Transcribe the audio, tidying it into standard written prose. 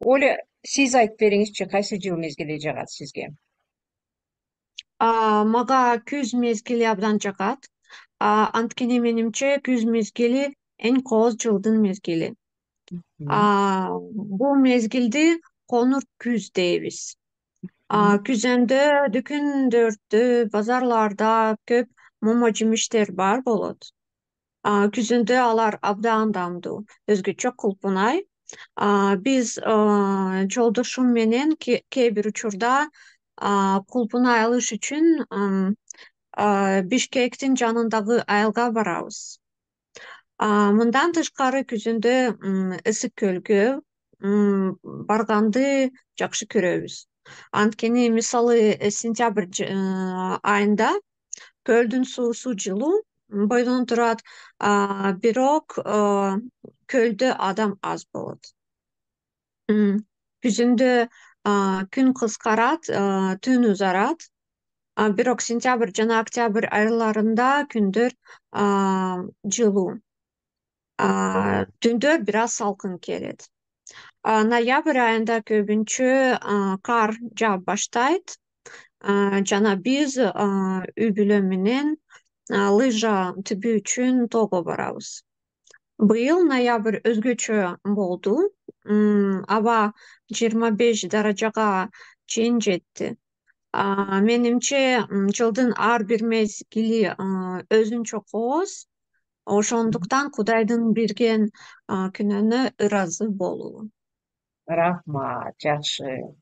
Оля, сиз айтып бериңизчи, кайсы жыл мезгили жагат сизге? Мага күз мезгили абдан жагат. Анткени менимче күз мезгили эң кооз жылдын мезгили. Мгм. Бул мезгилди конур күз дейбиз. Күзөндө дүкүндөрдө, базарларда көп момо жемиштер бар болот. Күзөндө алар абдан даамдуу, өзгөчө кулпунай. Биз жолдошум менен кээ бир учурда кулпунай алыш үчүн Бишкектин жанындагы айылга барабыз. Мындан тышкары күзөндө ысык көлгө барганды жакшы көрөбүз. Анткени мисалы сентябрь айында көлдүн суусу жылуу бойдон турат, бирок көлдө адам аз болот. М, Күзүндө күн кыскарат, түн узарат. Бирок сентябрь жана октябрь айларында күндөр жылуу. Түндөр бир аз салкын келет. Ноябрь айында көбүнчө кар жаап баштайт. Жана биз үй бүлө менен лыжа түбүү үчүн тоого барабыз. Быйыл ноябрь өзгөчө болду. Аба 25 даражага чейин жетти. Менимче жылдын ар бир мезгили өзүнчө кооз. Ошондуктан Кудайдын берген күнөөнө ыраазы болуу. Рахмат, жакшы.